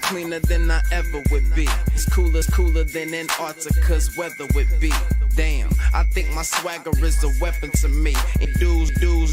cleaner than I ever would be. It's cooler than Antarctica's weather would be. Damn, I think my swagger is a weapon to me. And dudes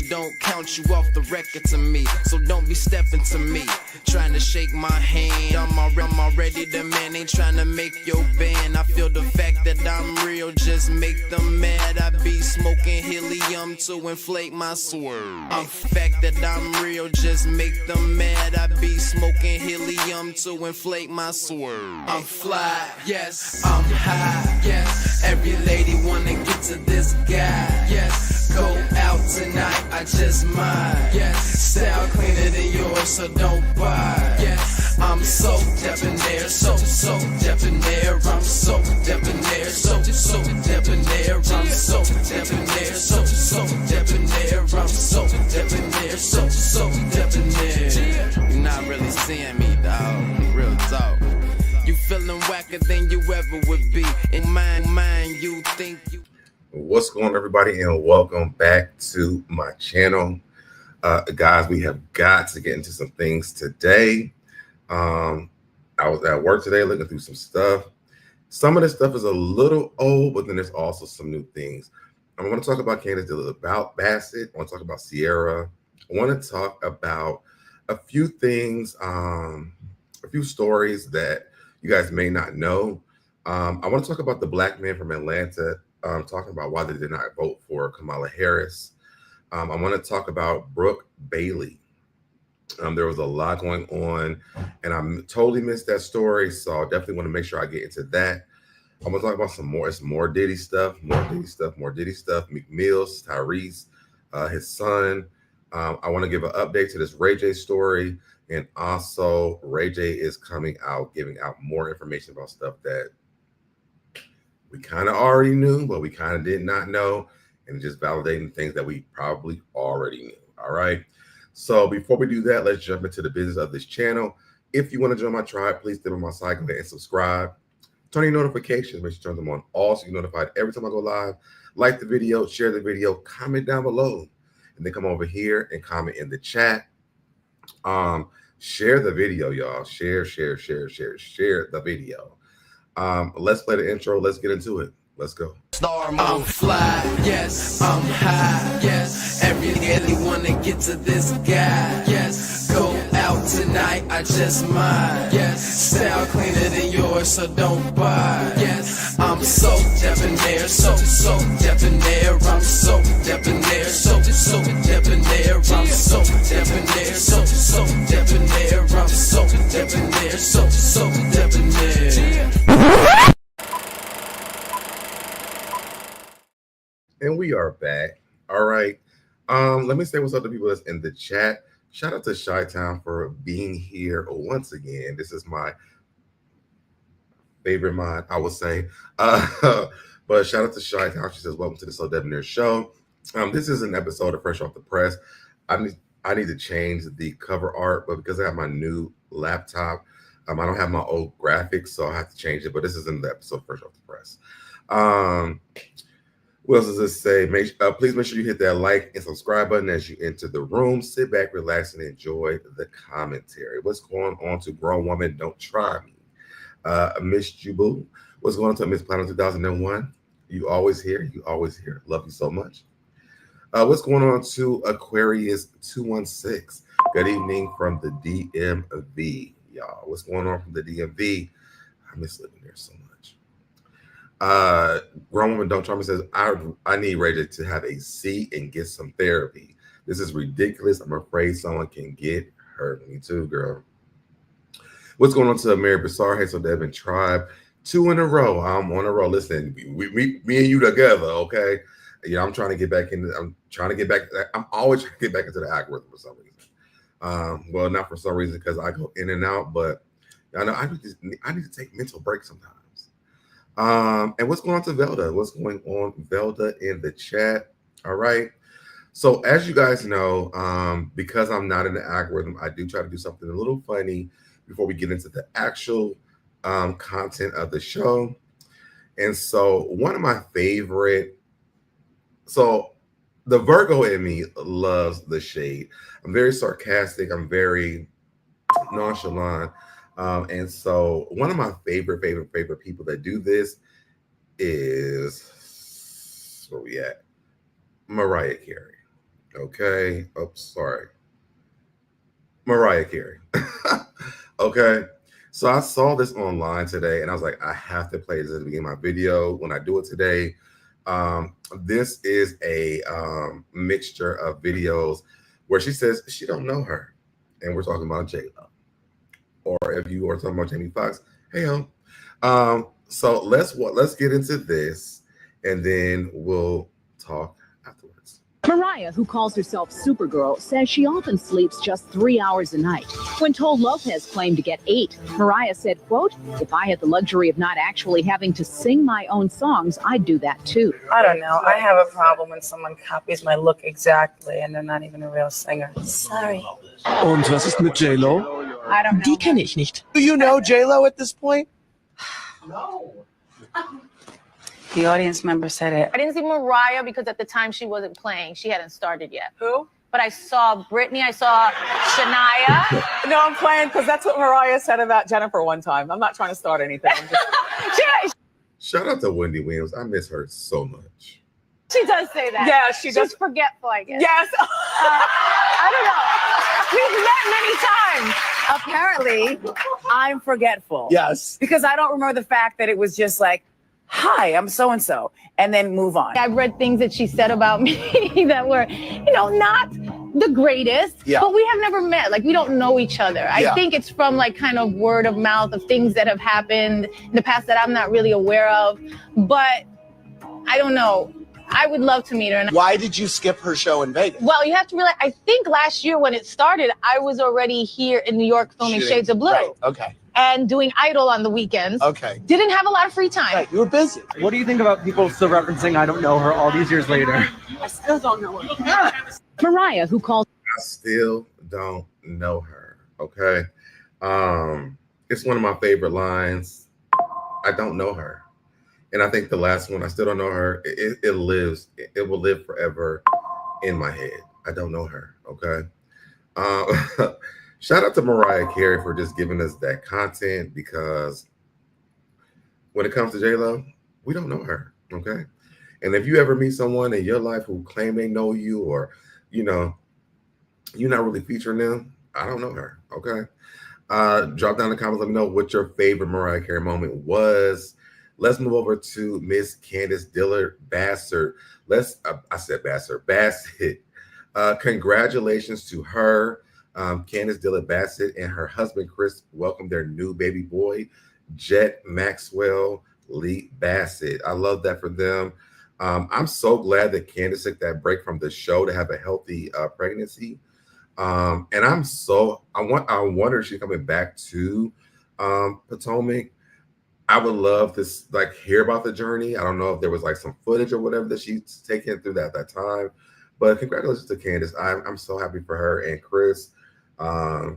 don't count you off the record to me. So don't be stepping to me, trying to shake my hand. I'm already the man, ain't trying to make your band. I feel the fact that I'm real, just make them mad. I be smoking helium to inflate my swerve. I'm fact that I'm real, just make them mad. I be smoking helium to inflate my swerve. I'm fly, yes, I'm high, yes. Every lady wanna get to this guy, yes. Go out tonight, I just might, yes. Style cleaner than yours, so don't buy, yes. I'm so debonair, so debonair. I'm so debonair, so debonair. I'm so debonair, so debonair. I'm so debonair, so debonair. You're not really seeing me, dog. Real talk. You feeling whacker than you ever would be. In mind, you think you. What's going on, everybody, and welcome back to my channel. Guys, we have got to get into some things today. I was at work today looking through some stuff. Some of this stuff is a little old, but then there's also some new things. I want to talk about Candace Dillard, about Bassett. I want to talk about Sierra. I want to talk about a few things, a few stories that you guys may not know. I want to talk about the black man from Atlanta, talking about why they did not vote for Kamala Harris. I want to talk about Brooke Bailey. There was a lot going on, and I totally missed that story, so I definitely want to make sure I get into that. I'm going to talk about some more Diddy stuff, more Diddy stuff. Meek Mill, Tyrese, his son. I want to give an update to this Ray J story, and also Ray J is coming out, giving out more information about stuff that we kind of already knew, but we kind of did not know, and just validating things that we probably already knew. All right. So before we do that, let's jump into the business of this channel. If you want to join my tribe, please stay on my side and subscribe. Turn your notifications, make sure you turn them on all so you're notified every time I go live. Like the video, share the video, comment down below, and then come over here and comment in the chat. Share the video, y'all. Share the video. Let's play the intro. Let's get into it. Let's go. I'm fly, yes, I'm high, yes. Every lady wanna get to this guy, yes. Go out tonight, I just might, yes. Style cleaner than yours, so don't buy, yes. I'm so debonair, so debonair. I'm so debonair, so debonair. I'm so debonair, so debonair. I'm so debonair, so debonair. And we are back. All right. Let me say what's up to people that's in the chat. Shout out to Chi-Town for being here once again. This is my favorite mod, I would say. But shout out to Chi-Town. She says, welcome to the SoDebNair show. This is an episode of Fresh Off the Press. I need to change the cover art, but because I have my new laptop, I don't have my old graphics, so I have to change it. But this is in the episode of Fresh Off the Press. What else does this say? Please make sure you hit that like and subscribe button as you enter the room. Sit back, relax, and enjoy the commentary. What's going on to Grown Woman? Don't try me. Miss Jubu. What's going on to Miss Platinum 2001? You always here. You always here. Love you so much. What's going on to Aquarius 216? Good evening from the DMV, y'all. What's going on from the DMV? I miss living there so much. Grown Woman Don't Try Me says, I need Ray J to have a seat and get some therapy. This is ridiculous. I'm afraid someone can get hurt. Me too, girl. What's going on to Mary Bassar? Hey, SoDebNair tribe. 2 in a row. I'm on a roll. Listen, me and you together, okay? I'm trying to get back into. I'm always trying to get back into the algorithm for some reason. Well, not for some reason because I go in and out, but I know I need to take mental breaks sometimes. And what's going on to Velda? What's going on, Velda, in the chat? All right. So as you guys know, because I'm not in the algorithm, I do try to do something a little funny before we get into the actual content of the show. And so one of my favorite, so the Virgo in me loves the shade. I'm very sarcastic. I'm very nonchalant. And so one of my favorite people that do this is, where we at? Mariah Carey. Okay. Oh, sorry. Mariah Carey. Okay. So I saw this online today and I was like, I have to play this at the beginning of my video when I do it today. This is a mixture of videos where she says she don't know her. And we're talking about J-Lo. Or if you are talking about Jamie Foxx, hey ho. So let's get into this and then we'll talk afterwards. Mariah, who calls herself Supergirl, says she often sleeps just 3 hours a night. When told Lopez claimed to get 8, Mariah said, quote, "If I had the luxury of not actually having to sing my own songs, I'd do that too." I don't know. I have a problem when someone copies my look exactly and they're not even a real singer. Sorry. Und was ist mit J-Lo? I don't know. Die kenne ich nicht. Do you know J-Lo at this point? No. The audience member said it. I didn't see Mariah because at the time she wasn't playing. She hadn't started yet. Who? But I saw Britney. I saw Shania. No, I'm playing because that's what Mariah said about Jennifer one time. I'm not trying to start anything. Shout out to Wendy Williams. I miss her so much. She does say that. Yeah, she does. She's forgetful, I guess. Yes. I don't know. We've met many times. Apparently, I'm forgetful. Yes. Because I don't remember the fact that it was just like, hi, I'm so-and-so, and then move on. I've read things that she said about me that were, not the greatest, but we have never met. Like, we don't know each other. I think it's from like kind of word of mouth of things that have happened in the past that I'm not really aware of. But I don't know. I would love to meet her. Why did you skip her show in Vegas? Well, you have to realize, I think last year when it started, I was already here in New York filming Shades of Blue. Right. Okay. And doing Idol on the weekends. Okay. Didn't have a lot of free time. Right. You were busy. What do you think about people still referencing I don't know her all these years later? I still don't know her. Mariah, who calls I still don't know her. Okay. It's one of my favorite lines. I don't know her. And I think the last one, I still don't know her. It lives. It will live forever in my head. I don't know her. Okay. Shout out to Mariah Carey for just giving us that content, because when it comes to J-Lo, we don't know her. Okay. And if you ever meet someone in your life who claim they know you, or, you're not really featuring them, I don't know her. Okay. Drop down in the comments. Let me know what your favorite Mariah Carey moment was. Let's move over to Miss Candace Dillard Bassett. Bassett. Congratulations to her. Candace Dillard Bassett and her husband Chris welcomed their new baby boy, Jet Maxwell Lee Bassett. I love that for them. I'm so glad that Candace took that break from the show to have a healthy pregnancy. And I wonder if she's coming back to Potomac. I would love to hear about the journey. I don't know if there was some footage or whatever that she's taken through that time. But congratulations to Candace. I'm so happy for her and Chris. I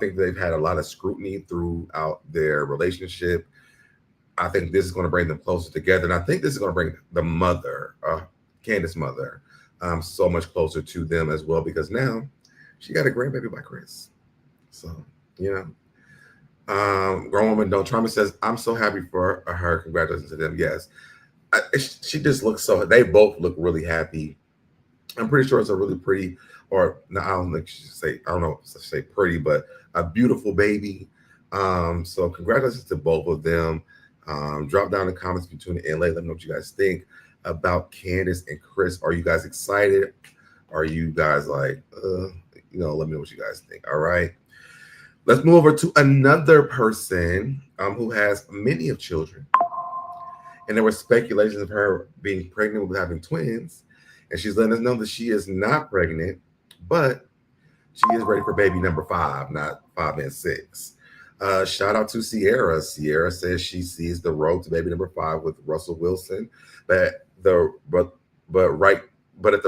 think they've had a lot of scrutiny throughout their relationship. I think this is going to bring them closer together. And I think this is going to bring the mother, Candace's mother, so much closer to them as well, because now she got a grandbaby by Chris. So, Grown Woman Don't Try Me says, I'm so happy for her. Congratulations to them. Yes. She just looks they both look really happy. I'm pretty sure it's a really pretty, or no, I don't think she should say, I don't know if I should say pretty, but a beautiful baby. So congratulations to both of them. Drop down in the comments between the LA. Let me know what you guys think about Candace and Chris. Are you guys excited? Are you guys let me know what you guys think. All right. Let's move over to another person who has many of children. And there were speculations of her being pregnant with having twins. And she's letting us know that she is not pregnant, but she is ready for baby number 5, not 5 and 6. Shout out to Sierra. Sierra says she sees the road to baby number 5 with Russell Wilson, but at the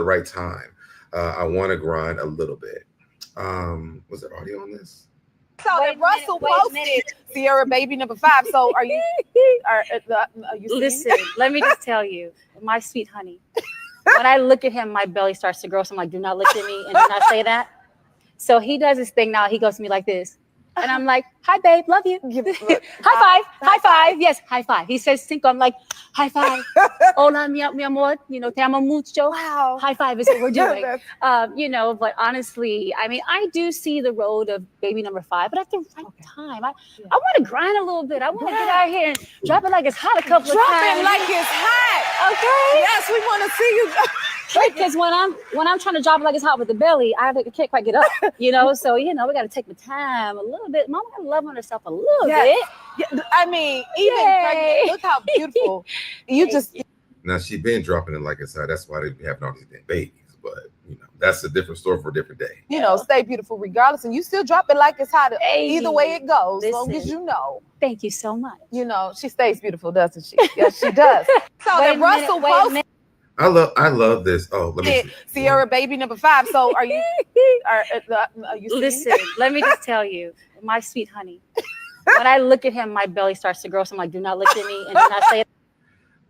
right time. I want to grind a little bit. Was there audio on this? So Russell posted Sierra baby number 5. So are you Listen, let me just tell you, my sweet honey, when I look at him, my belly starts to grow. So I'm like, do not look at me and do not say that. So he does this thing now. He goes to me like this. And I'm like, hi, babe, love you. High five. Yes, high five. He says cinco. I'm like, high five. Hola, mi amor. Te amo mucho. Wow. High five is what we're doing. But honestly, I mean, I do see the road of baby number 5, but at the right time. I want to grind a little bit. I want to get out here and drop it like it's hot a couple of times. Drop it like it's hot. Okay. Yes, we want to see you. Because when I'm trying to drop it like it's hot with the belly, I can't quite get up, So we got to take the time a little bit. Mama got to love on herself a little bit. Yeah, I mean, even pregnant, look how beautiful Now she been dropping it like it's hot. That's why they be having all these damn babies. But that's a different story for a different day. Stay beautiful regardless, and you still drop it like it's hot. Either way it goes, as long as Listen. you know. Thank you so much. She stays beautiful, doesn't she? Yes, she does. So Wait that Russell wait a post. minute. I love this. Oh, let me see. Sierra baby number 5. So are you seeing? Listen, let me just tell you, my sweet honey. When I look at him, my belly starts to grow. So I'm like, do not look at me and do not say it.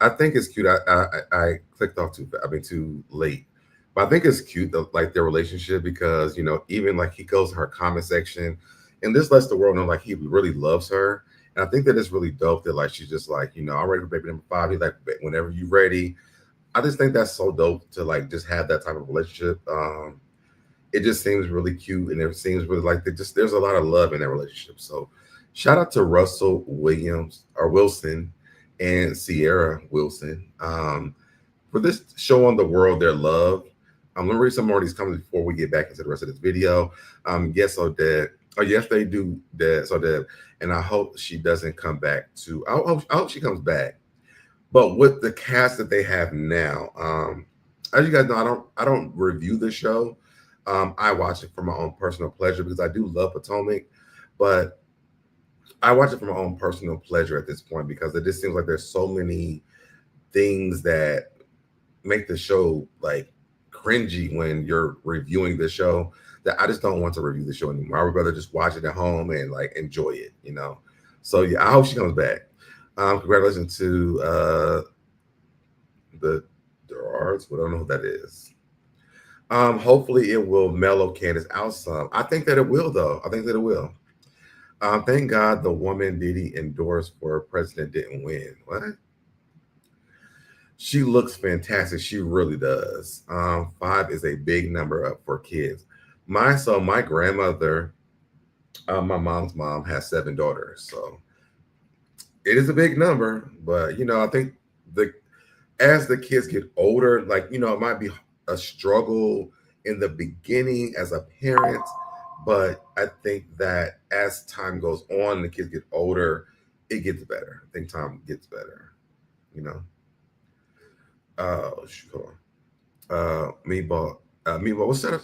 I think it's cute. I clicked off too late. But I think it's cute, like their relationship, because even like he goes to her comment section, and this lets the world know like he really loves her. And I think that it's really dope that like she's just like, I'm ready for baby number 5. He's like, whenever you're ready. I just think that's so dope to like just have that type of relationship. It just seems really cute, and it seems really like there's a lot of love in that relationship. So shout out to Russell Wilson and Sierra Wilson for this showing the world their love. I'm gonna read some more of these comments before we get back into the rest of this video. Yes, SoDeb. Oh, yes, they do that. SoDeb, and I hope she doesn't come back to. I hope she comes back. But with the cast that they have now, as you guys know, I don't review the show. I watch it for my own personal pleasure because I do love Potomac, but I watch it for my own personal pleasure at this point because it just seems like there's so many things that make the show like cringy when you're reviewing the show that I just don't want to review the show anymore. I would rather just watch it at home and like enjoy it, So yeah, I hope she comes back. Congratulations to the Gerards. I don't know who that is. Hopefully it will mellow Candace out some. I think that it will, though. I think that it will. Thank God the woman Diddy endorsed for president didn't win. What? She looks fantastic. She really does. 5 is a big number up for kids. My grandmother, my mom's mom has 7 daughters, so it is a big number, but I think as the kids get older, like it might be a struggle in the beginning as a parent, but I think that as time goes on, the kids get older, it gets better. I think time gets better, Meatball.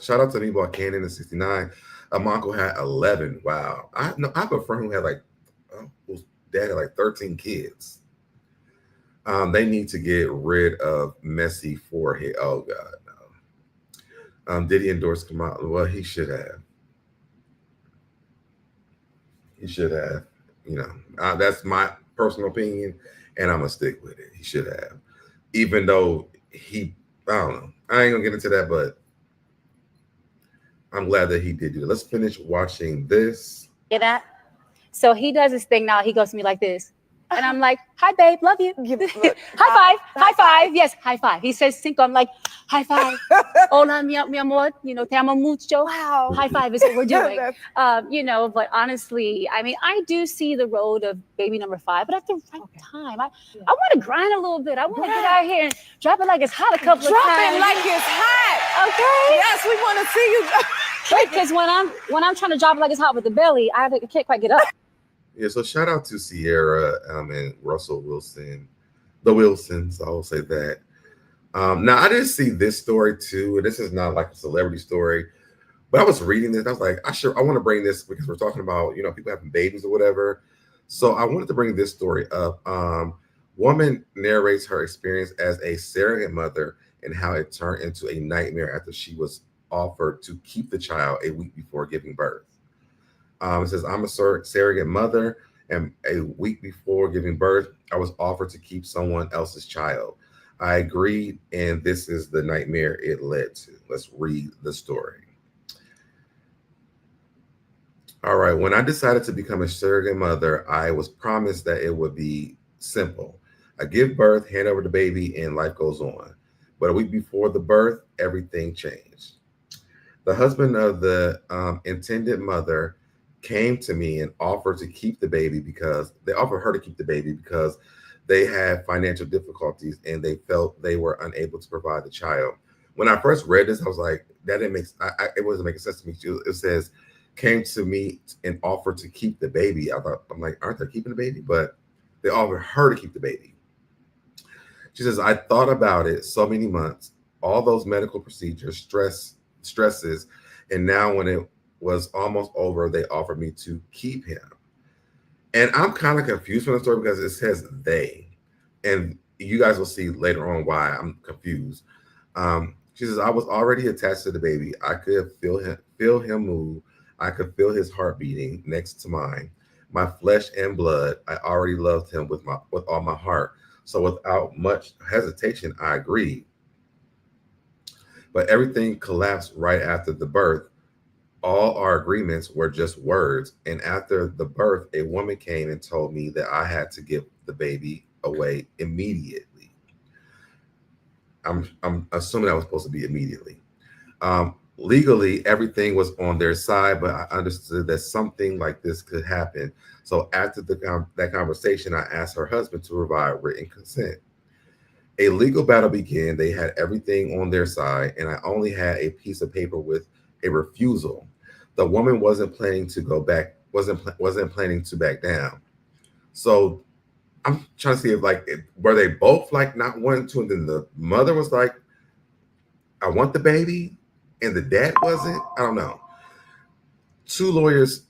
Shout out to Meatball Cannon in 69. My uncle had 11. Wow. I have a friend who had whose dad had 13 kids. They need to get rid of messy forehead. Oh God, no. Did he endorse Kamala? Well, he should have. He should have. That's my personal opinion, and I'm gonna stick with it. He should have, even though I don't know. I ain't gonna get into that, but I'm glad that he did do it. Let's finish watching this. Get that? So he does his thing now. He goes to me like this. And I'm like, hi, babe, love you. High five. Yes, high five. He says cinco. I'm like, high five. Hola, mi amor. Te amo mucho. Wow. High five is what we're doing. But honestly, I mean, I do see the road of baby number 5, but at the right time. I want to grind a little bit. I want to get out here and drop it like it's hot a couple of times. Drop it like it's hot. Okay. Yes, we want to see you. Because when I'm trying to drop it like it's hot with the belly, I can't quite get up. Yeah, so shout out to Sierra and Russell Wilson, the Wilsons. I will say that. Now I didn't see this story too, and this is not like a celebrity story, but I was reading this. I was like, I want to bring this because we're talking about people having babies or whatever. So I wanted to bring this story up. Woman narrates her experience as a surrogate mother and how it turned into a nightmare after she was offered to keep the child a week before giving birth. It says, I'm a surrogate mother, and a week before giving birth, I was offered to keep someone else's child. I agreed, and this is the nightmare it led to. Let's read the story. All right. When I decided to become a surrogate mother, I was promised that it would be simple. I give birth, hand over the baby, and life goes on. But a week before the birth, everything changed. The husband of the intended mother came to me and offered to keep the baby because they offered her to keep the baby because they had financial difficulties and they felt they were unable to provide the child. When I first read this, I was like, that didn't make it wasn't making sense to me. It says came to me and offered to keep the baby. I'm like, aren't they keeping the baby? But they offered her to keep the baby. She says, I thought about it so many months, all those medical procedures, stresses, and now when it was almost over, they offered me to keep him. And I'm kind of confused from the story because it says they, and you guys will see later on why I'm confused. She says, I was already attached to the baby. I could feel him move. I could feel his heart beating next to mine. My flesh and blood. I already loved him with all my heart. So without much hesitation, I agreed. But everything collapsed right after the birth. All our agreements were just words. And after the birth, a woman came and told me that I had to give the baby away immediately. I'm assuming that was supposed to be immediately. Legally, everything was on their side, but I understood that something like this could happen. So after that conversation, I asked her husband to provide written consent. A legal battle began. They had everything on their side, and I only had a piece of paper with a refusal. The woman wasn't planning to go back, wasn't planning to back down. So I'm trying to see if were they both like not wanting to, and then the mother was like, I want the baby, and the dad wasn't. I don't know. Two lawyers,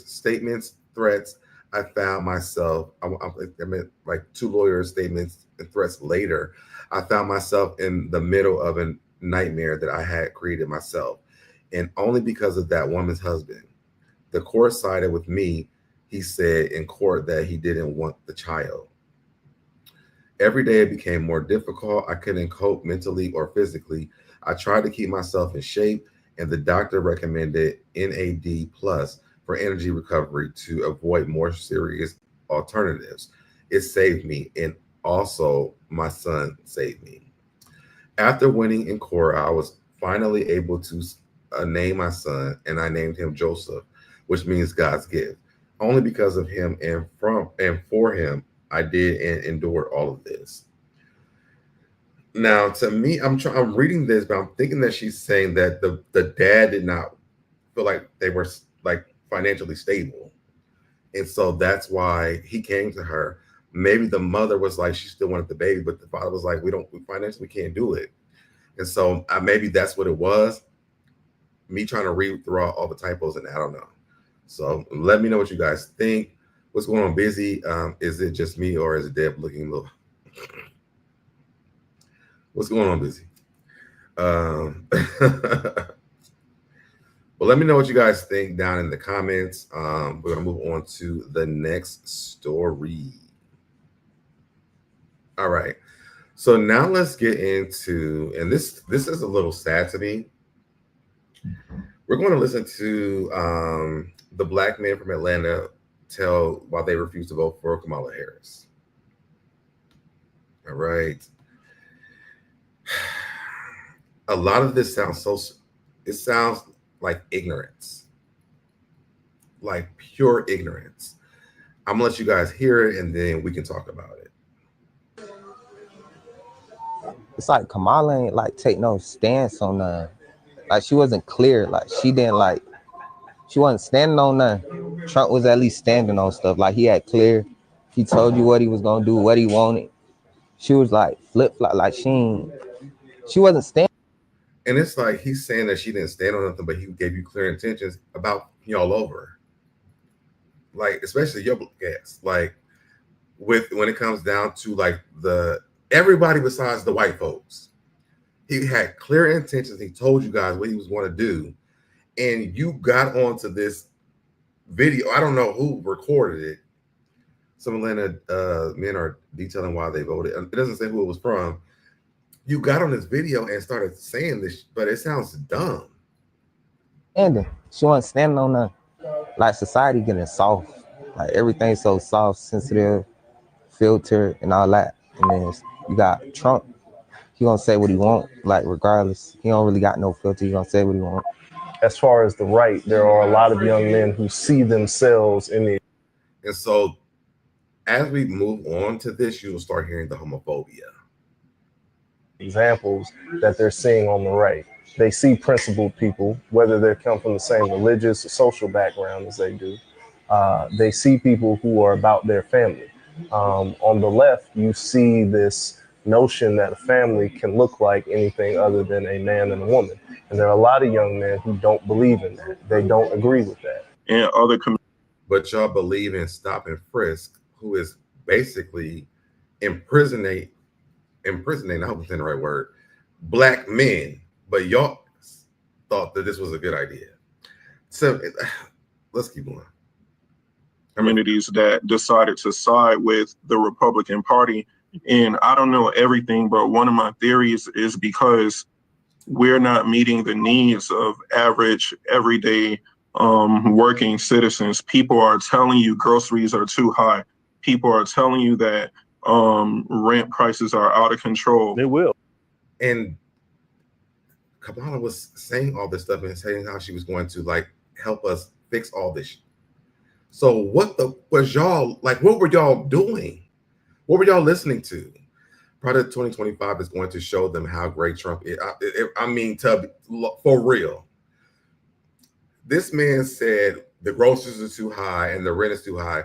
statements, threats. I found myself, I meant like two lawyers' statements and threats later. I found myself in the middle of a nightmare that I had created myself. And only because of that woman's husband. The court sided with me. He said in court that he didn't want the child. Every day it became more difficult. I couldn't cope mentally or physically. I tried to keep myself in shape, and the doctor recommended NAD+ for energy recovery to avoid more serious alternatives. It saved me, and also my son saved me. After winning in court, I was finally able to name my son, and I named him Joseph, which means God's gift. Only because of him and for him, I did and endured all of this. Now, to me, I'm reading this, but I'm thinking that she's saying that the dad did not feel like they were like financially stable, and so that's why he came to her. Maybe the mother was like, she still wanted the baby, but the father was like, we financially can't do it, and so maybe that's what it was. Me trying to read through all the typos, and I don't know. So let me know what you guys think. What's going on, Busy? Is it just me, or is it Deb looking a little? What's going on, Busy? Well, let me know what you guys think down in the comments. We're gonna move on to the next story. All right. So now let's get into, and this is a little sad to me. We're going to listen to the black man from Atlanta tell why they refuse to vote for Kamala Harris. All right. A lot of this sounds like ignorance, like pure ignorance. I'm gonna let you guys hear it, and then we can talk about it. It's like Kamala ain't like take no stance on none. Like she wasn't clear. Like she wasn't standing on none. Trump was at least standing on stuff. Like he had clear. He told you what he was gonna do, what he wanted. She was like flip-flop. Like she wasn't standing. And it's like he's saying that she didn't stand on nothing, but he gave you clear intentions about y'all over. Like, especially your guests. Like, when it comes down to like everybody besides the white folks, he had clear intentions. He told you guys what he was going to do, and you got onto this video. I don't know who recorded it. Some Atlanta men are detailing why they voted. It doesn't say who it was from. You got on this video and started saying this, but it sounds dumb. And She wasn't standing on nothing. Like society getting soft. Like everything's so soft, sensitive, filtered, and all that. And then you got Trump. He gonna say what he want, like regardless. He don't really got no filter. He gonna say what he want. As far as the right, there are a lot of young men who see themselves in the. And so, as we move on to this, you will start hearing the homophobia. Examples that they're seeing on the right. They see principled people, whether they come from the same religious or social background as they do. They see people who are about their family. On the left, you see this notion that a family can look like anything other than a man and a woman. And there are a lot of young men who don't believe in that. They don't agree with that. And other but y'all believe in stop and frisk, who is basically imprisoning, I hope I'm saying the right word, black men. But y'all thought that this was a good idea. So let's keep going. Communities that decided to side with the Republican Party. And I don't know everything, but one of my theories is because we're not meeting the needs of average, everyday working citizens. People are telling you groceries are too high. People are telling you that rent prices are out of control. They will. And Kamala was saying all this stuff and saying how she was going to like help us fix all this. So what was y'all like? What were y'all doing? What were y'all listening to? Project 2025 is going to show them how great Trump is. I mean, for real. This man said the groceries are too high and the rent is too high.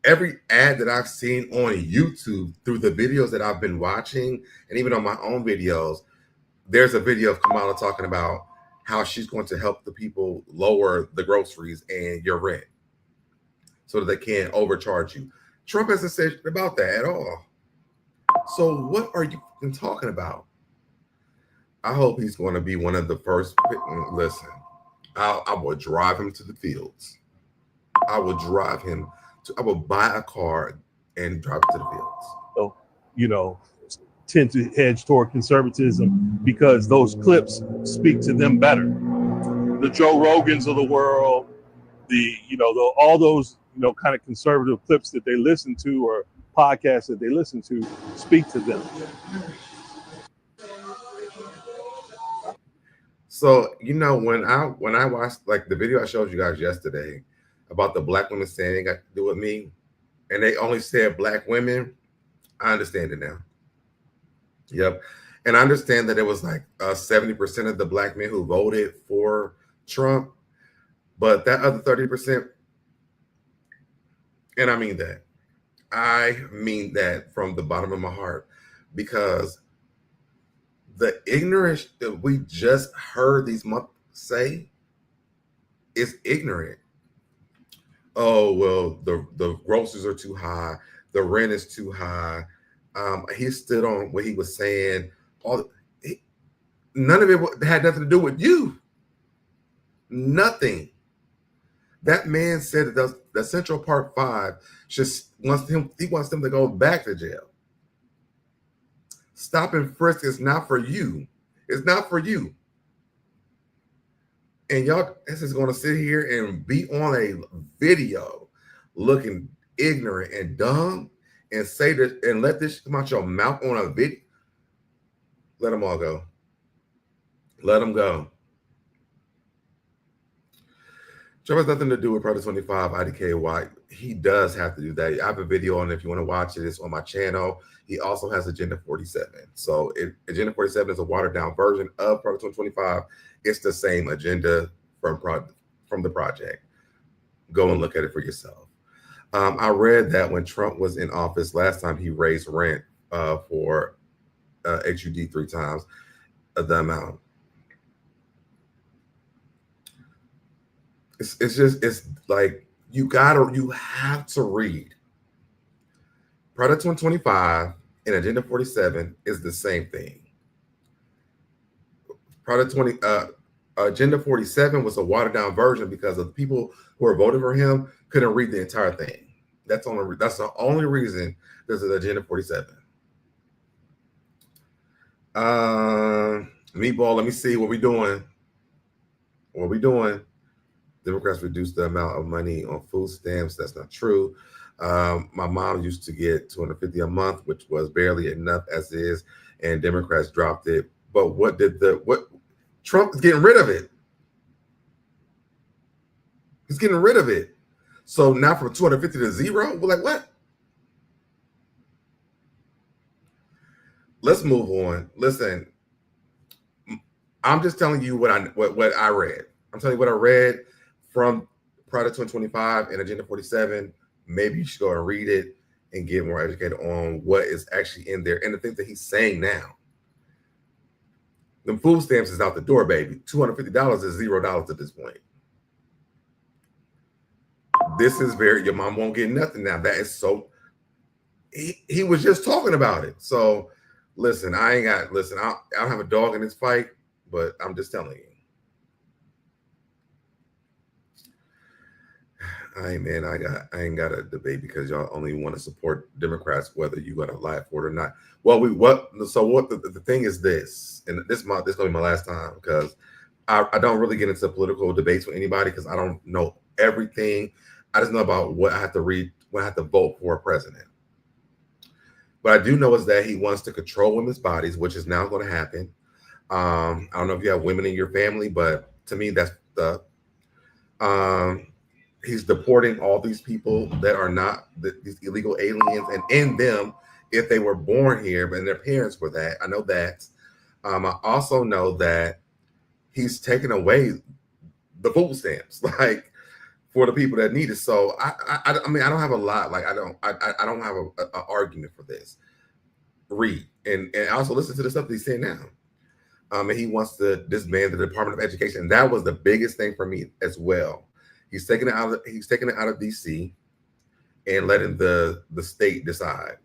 Every ad that I've seen on YouTube through the videos that I've been watching, and even on my own videos, there's a video of Kamala talking about how she's going to help the people lower the groceries and your rent so that they can't overcharge you. Trump hasn't said about that at all. So what are you talking about? I hope he's going to be one of the first. Listen, I will drive him to the fields. I will drive him to, I will buy a car and drive to the fields. So, tend to hedge toward conservatism because those clips speak to them better. The Joe Rogans of the world, all those, kind of conservative clips that they listen to or podcasts that they listen to speak to them. So, when I watched like the video I showed you guys yesterday about the black women saying they got to do with me, and they only said black women, I understand it now. Yep. And I understand that it was like 70% of the black men who voted for Trump, but that other 30%, and I mean that from the bottom of my heart, because the ignorance that we just heard these months say is ignorant. Oh, well, the groceries are too high. The rent is too high. He stood on what he was saying. None of it had nothing to do with you. Nothing. That man said that the Central Park 5 wants them to go back to jail. Stop and frisk is not for you. It's not for you. And y'all, this is going to sit here and be on a video looking ignorant and dumb and say this and let this come out your mouth on a video. Let them all go. Let them go. Trump has nothing to do with Project 25, IDKY. He does have to do that. I have a video on it if you want to watch it. It's on my channel. He also has Agenda 47. So Agenda 47 is a watered down version of Project 2025. It's the same agenda from the project. Go and look at it for yourself. I read that when Trump was in office last time, he raised rent for HUD 3 times the amount. It's like you have to read. Project 2025 and Agenda 47 is the same thing. Agenda 47 was a watered down version because of the people who are voting for him couldn't read the entire thing. That's the only reason there's an Agenda 47. Meatball, let me see what we doing. Democrats reduced the amount of money on food stamps. That's not true. My mom used to get $250 a month, which was barely enough as is, and Democrats dropped it. But what Trump is getting rid of it. He's getting rid of it. So now from 250 to zero, we're like, what? Let's move on. Listen, I'm just telling you what I read. I'm telling you what I read from Project 2025 and Agenda 47. Maybe you should go and read it and get more educated on what is actually in there and the things that he's saying now. The food stamps is out the door, baby. $250 is $0 at this point. This is your mom won't get nothing now. That is so, he was just talking about it. So listen, I don't have a dog in this fight, but I'm just telling you. I ain't got a debate because y'all only want to support Democrats, whether you got to lie for it or not. Well, the thing is this, and this gonna be my last time because I don't really get into political debates with anybody because I don't know everything. I just know about what I have to read when I have to vote for a president. What I do know is that he wants to control women's bodies, which is now going to happen. I don't know if you have women in your family, but to me, that's he's deporting all these people that are not these illegal aliens, and in them, if they were born here, but their parents were that. I know that. I also know that he's taken away the food stamps, like for the people that need it. So I mean, I don't have a lot. Like I don't have an argument for this. Read and also listen to the stuff that he's saying now. And he wants to disband the Department of Education. And that was the biggest thing for me as well. He's taking it out of DC and letting the state decide.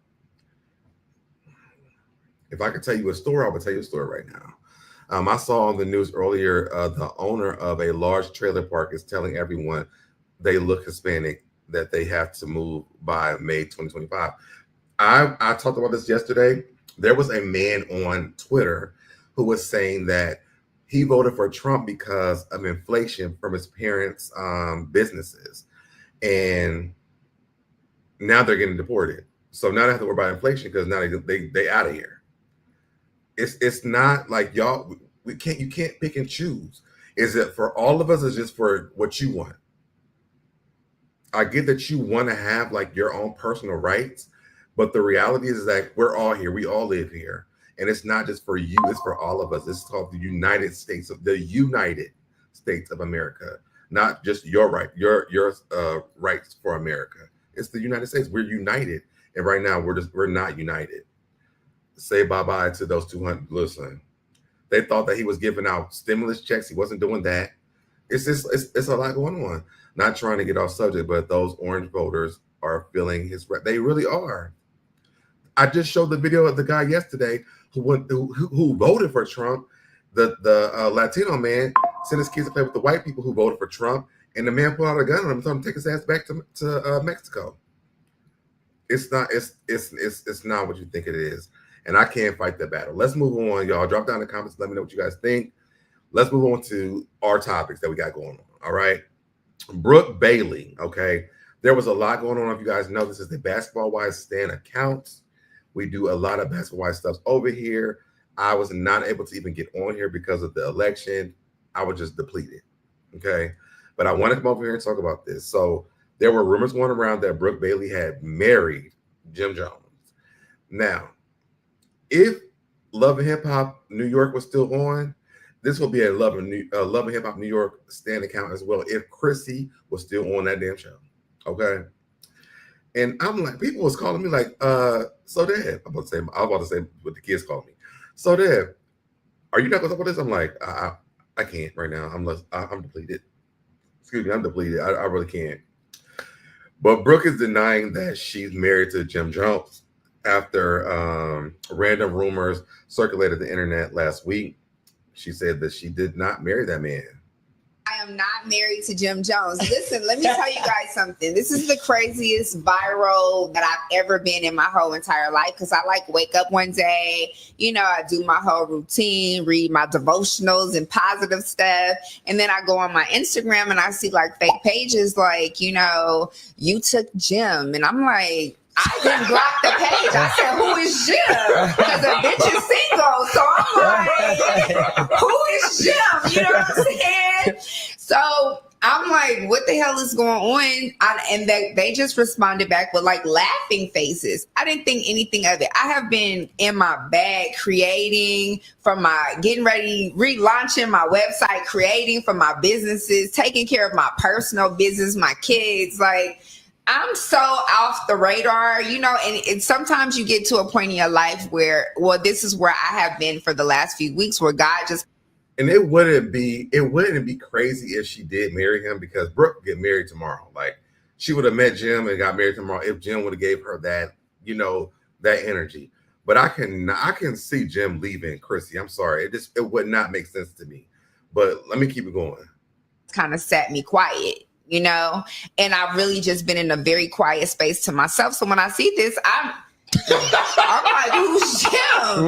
If I could tell you a story, I would tell you a story right now. I saw on the news earlier, the owner of a large trailer park is telling everyone they look Hispanic that they have to move by May 2025. I talked about this yesterday. There was a man on Twitter who was saying that he voted for Trump because of inflation from his parents' businesses. And now they're getting deported. So now they have to worry about inflation because now they out of here. It's not like y'all, you can't pick and choose. Is it for all of us or just for what you want? I get that you want to have like your own personal rights, but the reality is that we're all here. We all live here. And it's not just for you, it's for all of us. It's called the United States of America, not just your right, your rights for America. It's the United States. We're united. And right now we're not united. Say bye-bye to those 200. Listen, they thought that he was giving out stimulus checks. He wasn't doing that. It's a lot going on. Not trying to get off subject, but those orange voters are feeling his right. They really are. I just showed the video of the guy yesterday who voted for Trump. The Latino man sent his kids to play with the white people who voted for Trump, and the man pulled out a gun on him and told him to take his ass back to Mexico. It's not what you think it is, and I can't fight that battle. Let's move on, y'all. Drop down in the comments. Let me know what you guys think. Let's move on to our topics that we got going on. All right, Brooke Bailey. Okay, there was a lot going on. If you guys know, this is the Basketball Wise Stan account. We do a lot of Basketball Wise stuff over here. I was not able to even get on here because of the election. I was just depleted. Okay, but I want to come over here and talk about this. So there were rumors going around that Brooke Bailey had married Jim Jones. Now, if Love and Hip Hop New York was still on, this will be a Love and Hip Hop New York stand account as well if Chrissy was still on that damn show. Okay. And I'm like, people was calling me like, SoDeb. I was about to say what the kids call me. SoDeb, are you not gonna talk about this? I'm like, I can't right now. I'm depleted. Excuse me, I'm depleted. I really can't. But Brooke is denying that she's married to Jim Jones after random rumors circulated the internet last week. She said that she did not marry that man. I I am not married to Jim Jones. Listen, let me tell you guys something. This is the craziest viral that I've ever been in my whole entire life, because I like wake up one day, you know, I do my whole routine, read my devotionals and positive stuff. And then I go on my Instagram and I see like fake pages like, you know, you took Jim. And I'm like, I didn't block the page. I said, who is Jim? Because a bitch is single. So I'm like, who is Jim? You know what I'm saying? So I'm like, what the hell is going on? And they just responded back with like laughing faces. I didn't think anything of it. I have been in my bag creating from my getting ready, relaunching my website, creating for my businesses, taking care of my personal business, my kids. Like, I'm so off the radar, you know, and sometimes you get to a point in your life where, well, this is where I have been for the last few weeks, where God just. And it wouldn't be crazy if she did marry him, because Brooke would get married tomorrow. Like, she would have met Jim and got married tomorrow if Jim would have gave her that, you know, that energy. But I can see Jim leaving Chrissy. I'm sorry. It would not make sense to me. But let me keep it going. Kind of sat me quiet, you know, and I've really just been in a very quiet space to myself. So when I see this, I'm like, who's Jim?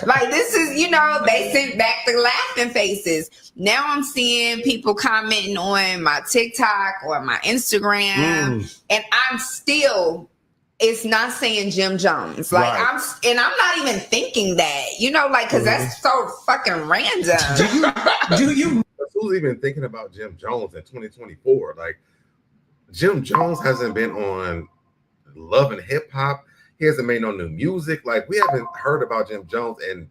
Like, this is, you know, they sent back the laughing faces. Now I'm seeing people commenting on my TikTok or my Instagram, and I'm still, it's not saying Jim Jones. Like, right. I'm not even thinking that, you know, like, because that's so fucking random. Do you? Who's even thinking about Jim Jones in 2024? Like, Jim Jones hasn't been on Love and Hip Hop. He hasn't made no new music. Like, we haven't heard about Jim Jones in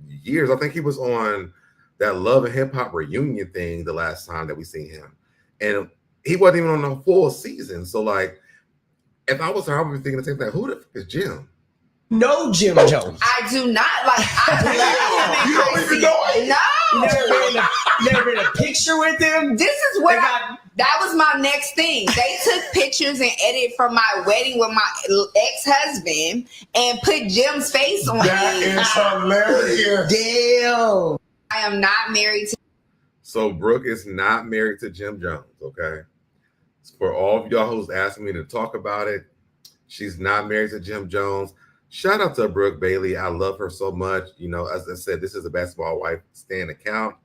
years. I think he was on that Love and Hip Hop reunion thing the last time that we seen him, and he wasn't even on the full season. So, like, if I was her, I would be thinking the same thing. Who the fuck is Jim? No, Jim Jones. I do not. Like, I don't even know him. No. Never been a picture with him. This is what that was my next thing. They took pictures and edited from my wedding with my ex-husband and put Jim's face on it. That is hilarious. Damn. I am not married to. So Brooke is not married to Jim Jones, okay? For all of y'all who's asking me to talk about it, she's not married to Jim Jones. Shout out to Brooke Bailey. I love her so much. You know, as I said, this is a Basketball Wife stand account.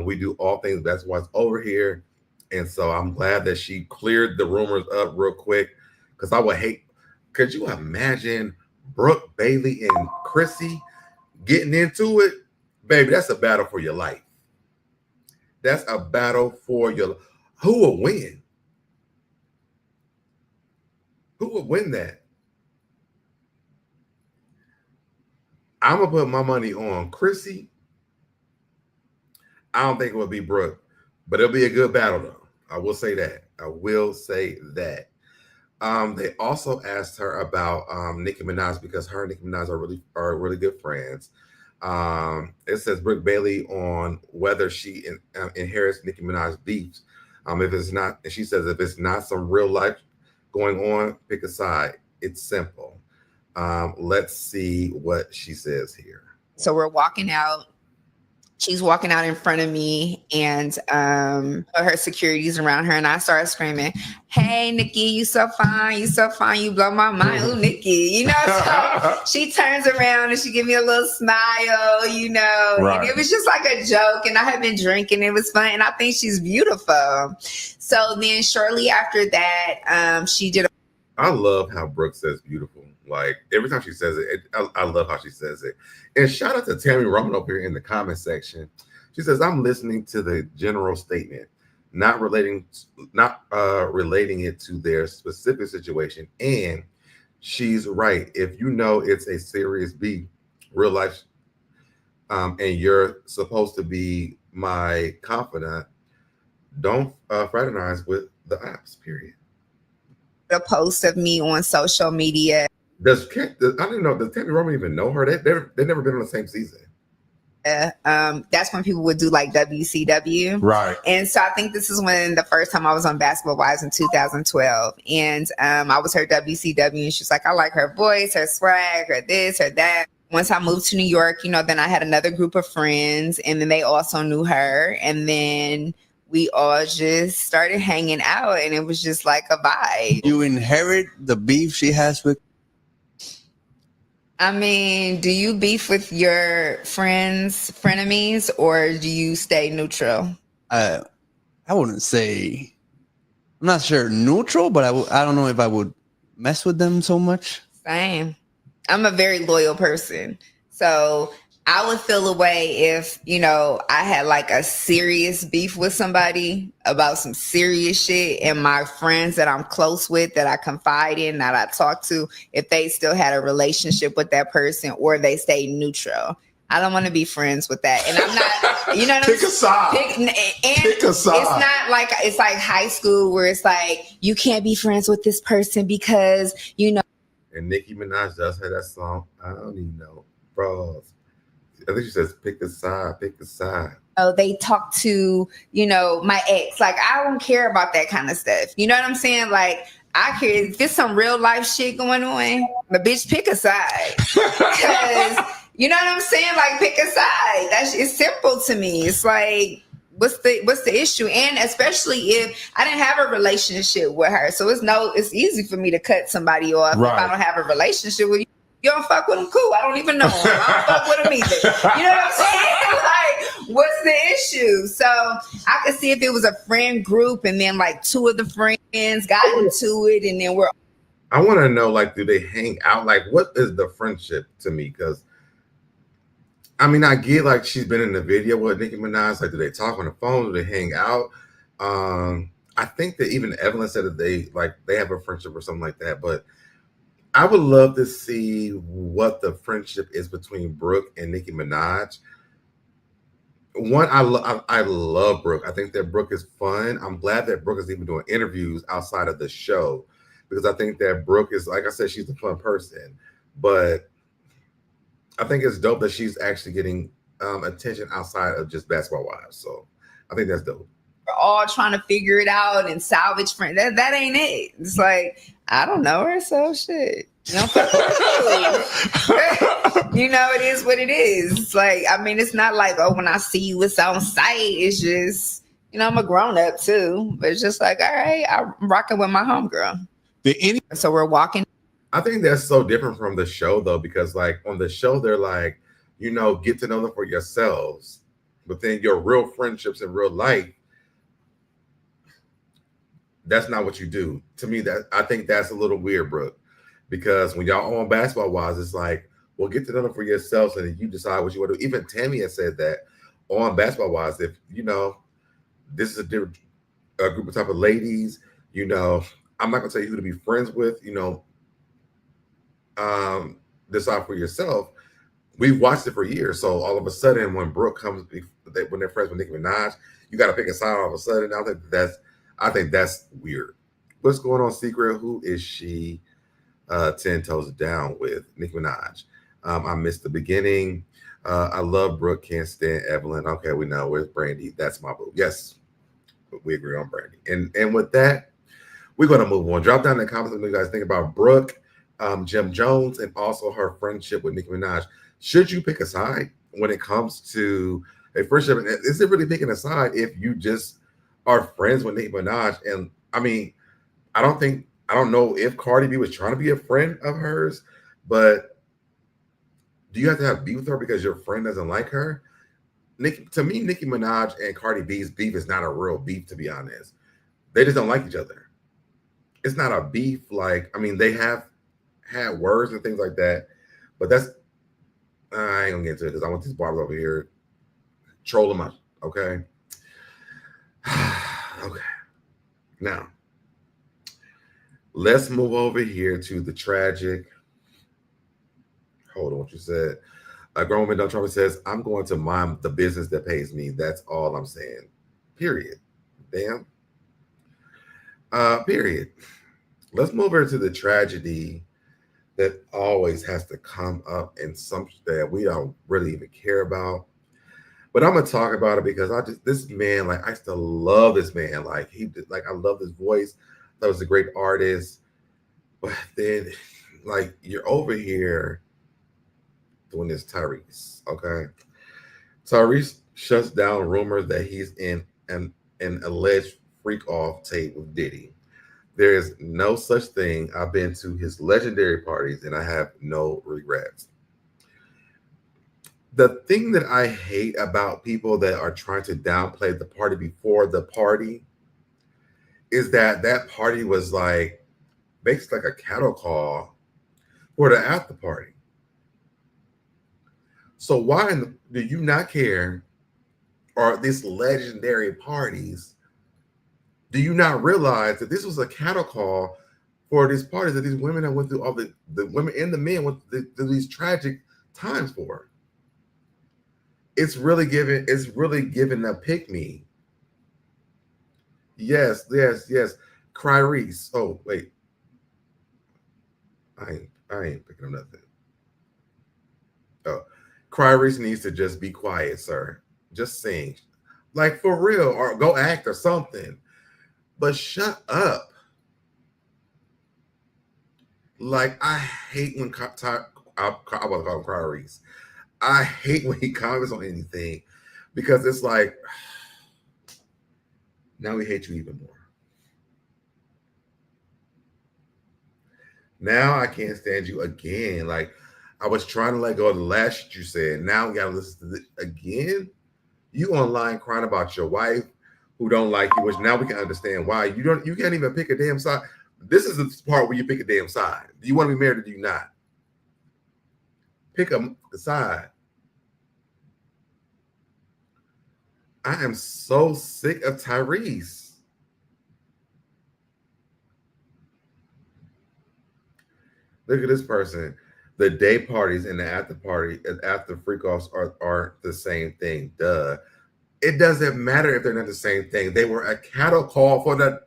We do all things basketball wives over here. And so I'm glad that she cleared the rumors up real quick, because I would hate, could you imagine Brooke Bailey and Chrissy getting into it? Baby, that's a battle for your life. That's a battle for your, who will win? Who would win that? I'm gonna put my money on Chrissy. I don't think it would be Brooke, but it'll be a good battle though. I will say that. I will say that. They also asked her about Nicki Minaj, because her and Nicki Minaj are really good friends. It says Brooke Bailey on whether she inherits Nicki Minaj's beefs. If it's not, and she says if it's not some real life going on, pick a side. It's simple. Let's see what she says here. So we're walking out. She's walking out in front of me, and her security's around her, and I started screaming, "Hey, Nikki, you so fine. You so fine. You blow my mind. Ooh, Nikki." You know, so she turns around and she gives me a little smile, you know. Right. And it was just like a joke, and I had been drinking. It was fun, and I think she's beautiful. So then shortly after that, she did I love how Brooke says beautiful. Like, every time she says it, I love how she says it. And shout out to Tammy Roman up here in the comment section. She says, I'm listening to the general statement, not relating it to their specific situation. And she's right. If you know it's a serious beef, real life, and you're supposed to be my confidant, don't fraternize with the ops, period. A post of me on social media. I don't know. Does Tammy Roman even know her? They've never been on the same season. That's when people would do like WCW. Right. And so I think this is when the first time I was on Basketball Wives in 2012. And I was her WCW, and she's like, I like her voice, her swag, her this, her that. once I moved to New York, then I had another group of friends, and then they also knew her, and then we all just started hanging out, and it was just like a vibe. You inherit the beef she has with. I mean, do you beef with your friends, frenemies, or do you stay neutral? I wouldn't say. I'm not sure neutral, but I don't know if I would mess with them so much. Same. I'm a very loyal person. So I would feel a way if, I had like a serious beef with somebody about some serious shit, and my friends that I'm close with, that I confide in, that I talk to, if they still had a relationship with that person or they stay neutral. I don't want to be friends with that. And I'm not, you know what I'm saying? Pick a side. Pick a side. It's not like, it's like high school where it's like, you can't be friends with this person because, And Nicki Minaj does have that song. I don't even know. Bro, I think she says, pick a side, pick a side. They talk to, my ex. Like, I don't care about that kind of stuff. You know what I'm saying? Like, I care if there's some real life shit going on, but bitch, pick a side. Because, you know what I'm saying? Like, pick a side. It's simple to me. It's like, what's the issue? And especially if I didn't have a relationship with her. So it's easy for me to cut somebody off if I don't have a relationship with you. You don't fuck with them, cool. I don't even know them. I don't fuck with them either. You know what I'm saying? Like, what's the issue? So I could see if it was a friend group and then like two of the friends got into it, and then I want to know, like, do they hang out? Like, what is the friendship to me? Because I mean, I get like she's been in the video with Nicki Minaj. Like, do they talk on the phone? Do they hang out? I think that even Evelyn said that they have a friendship or something like that. But I would love to see what the friendship is between Brooke and Nicki Minaj. One, I love Brooke. I think that Brooke is fun. I'm glad that Brooke is even doing interviews outside of the show, because I think that Brooke is, like I said, she's a fun person. But I think it's dope that she's actually getting attention outside of just Basketball Wives. So I think that's dope. we're all trying to figure it out and salvage friends. That ain't it. It's like, I don't know her, so shit. You know, you know, it is what it is. It's like, I mean, it's not like, oh, when I see you, it's on site. It's just, you know, I'm a grown up too. But it's just like, all right, I'm rocking with my homegirl. So we're walking. I think that's so different from the show, though, because like on the show, they're like, you know, get to know them for yourselves. But then your real friendships in real life, that's not what you do. To me, that I think that's a little weird, Brooke, because when y'all on Basketball Wives, it's like, well, get to know them for yourselves, and then you decide what you want to do. Even Tammy has said that on Basketball Wives, if you know this is a different group of type of ladies, you know, I'm not gonna tell you who to be friends with, you know, decide for yourself. We've watched it for years, so all of a sudden, when Brooke comes, when they're friends with Nicki Minaj, you got to pick a side all of a sudden. I think that's weird. What's going on, Secret? Who is she 10 toes down with? Nicki Minaj. I missed the beginning. I love Brooke, can't stand Evelyn. Okay, we know. Where's Brandy? That's my boo. Yes, we agree on Brandy. And with that, we're going to move on. Drop down in the comments what you guys think about Brooke, Jim Jones, and also her friendship with Nicki Minaj. Should you pick a side when it comes to a friendship? Is it really picking a side if you just are friends with Nicki Minaj? And I mean, I don't know if Cardi B was trying to be a friend of hers, but do you have to have beef with her because your friend doesn't like her? To me, Nicki Minaj and Cardi B's beef is not a real beef, to be honest. They just don't like each other. It's not a beef. Like, I mean, they have had words and things like that, but that's, I ain't gonna get into it because I want these barbs over here trolling my, okay? Okay. Now, let's move over here to the tragic. Hold on, what you said. A grown woman Donald Trump says, I'm going to mind the business that pays me. That's all I'm saying. Period. Damn. Period. Let's move over to the tragedy that always has to come up in something that we don't really even care about. But I'm gonna talk about it because this man, like, I still love this man. Like, I love his voice. That was a great artist. But then, like, you're over here doing this Tyrese. Okay. Tyrese shuts down rumors that he's in an alleged freak off tape with Diddy. There is no such thing. I've been to his legendary parties and I have no regrets. The thing that I hate about people that are trying to downplay the party before the party is that that party was like basically like a cattle call for the after party. So why do you not care? Or these legendary parties, do you not realize that this was a cattle call for these parties that these women that went through, all the women and the men went through these tragic times for? It's really giving a pick me. Yes. Cryrese. Oh, wait. I ain't picking up nothing. Oh, Cryrese needs to just be quiet, sir. Just sing. Like for real, or go act or something. But shut up. Like, I hate when I was calling Cryrese. I hate when he comments on anything because it's like, now we hate you even more. Now I can't stand you again. Like, I was trying to let go of the last shit you said. Now we gotta listen to this again. You online crying about your wife who don't like you, which now we can understand why. You can't even pick a damn side. This is the part where you pick a damn side. Do you want to be married or do you not? Pick a side. I am so sick of Tyrese. Look at this person. The day parties and the after party and after freak offs are the same thing. Duh. It doesn't matter if they're not the same thing. They were a cattle call for the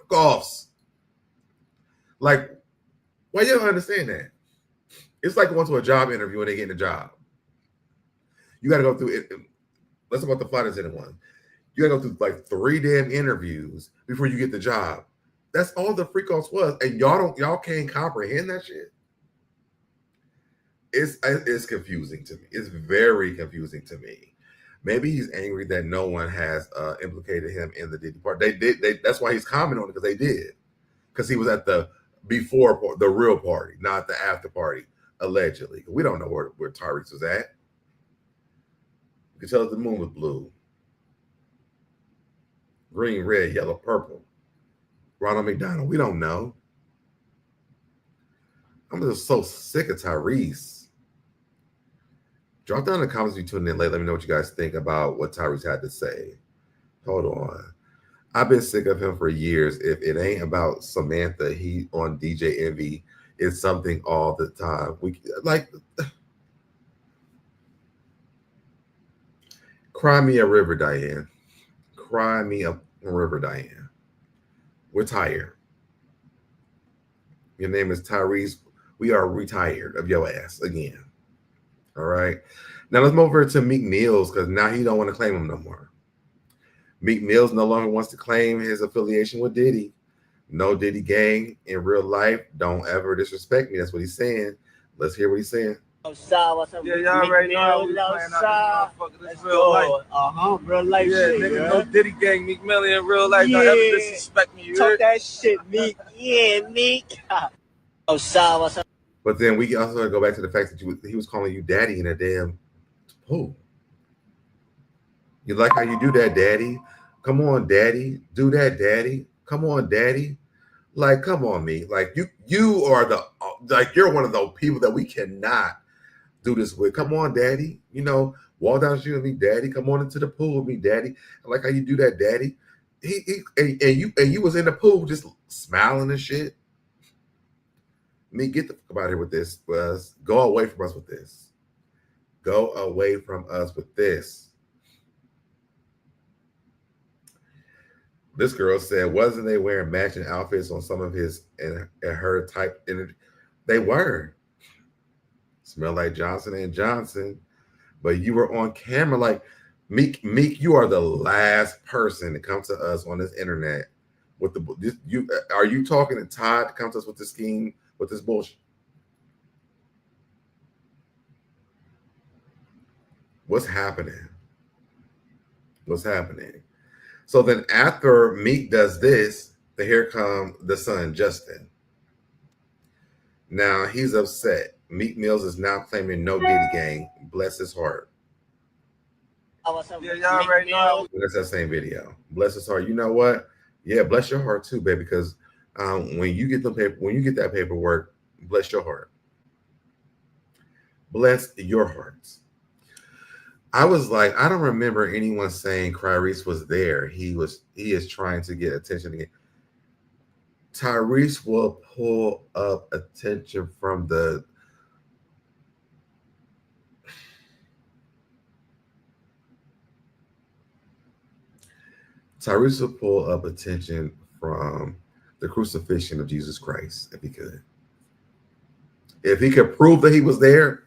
golfs. Like, why you don't understand that? It's like going to a job interview and they get a job. You got to go through it. Let's talk about the flight attendant one. You got to go through like 3 damn interviews before you get the job. That's all the freak offs was, and y'all can't comprehend that shit. It's confusing to me. It's very confusing to me. Maybe he's angry that no one has implicated him in the Diddy part. They did. That's why he's commenting on it, because they did. Because he was at the before the real party, not the after party, allegedly. We don't know where Tyrese was at. You can tell us the moon was blue, green, red, yellow, purple. Ronald McDonald. We don't know. I'm just so sick of Tyrese. Drop down in the comments if you tuned in late. Let me know what you guys think about what Tyrese had to say. Hold on. I've been sick of him for years. If it ain't about Samantha, he on DJ Envy is something all the time. We like cry me a river, Diane. Cry me a river, Diane. We're tired. Your name is Tyrese. We are retired of your ass again. All right. Now let's move over to Meek Mill's, because now he don't want to claim him no more. Meek Mill's no longer wants to claim his affiliation with Diddy. No Diddy gang in real life. Don't ever disrespect me. That's what he's saying. Let's hear what he's saying. What's up? Yeah, y'all already know how we playing out the motherfucker. This real life. Real life shit. Nigga, no Diddy gang, Meek Mill in real life. Don't ever disrespect me. Talk that shit, Meek. Yeah, Meek. What's up? But then we also go back to the fact that he was calling you daddy in a damn pool. You like how you do that, daddy? Come on, daddy. Do that, daddy. Come on, daddy. Like, come on, me. Like, you are you're one of those people that we cannot do this with. Come on, daddy. You know, walk down the street with me, daddy. Come on into the pool with me, daddy. I like how you do that, daddy. And you was in the pool just smiling and shit. Me, get the fuck out of here with this. Go away from us with this. Go away from us with this. This girl said, wasn't they wearing matching outfits on some of his and her type energy? They were. Smell like Johnson and Johnson. But you were on camera like Meek, you are the last person to come to us on this internet with are you talking to Todd to come to us with this scheme, with this bullshit? What's happening? What's happening? So then after Meek does this, here come the son, Justin. Now he's upset. Meek Mills is now claiming no Diddy gang. Bless his heart. Yeah, y'all already know. That's that same video. Bless his heart. You know what? Yeah, bless your heart too, baby. Because when you get that paperwork, bless your heart. Bless your hearts. I was like, I don't remember anyone saying Tyrese was there. He is trying to get attention again. Tyrese will pull up attention from the Tyrese will pull up attention from the crucifixion of Jesus Christ if he could. If he could prove that he was there,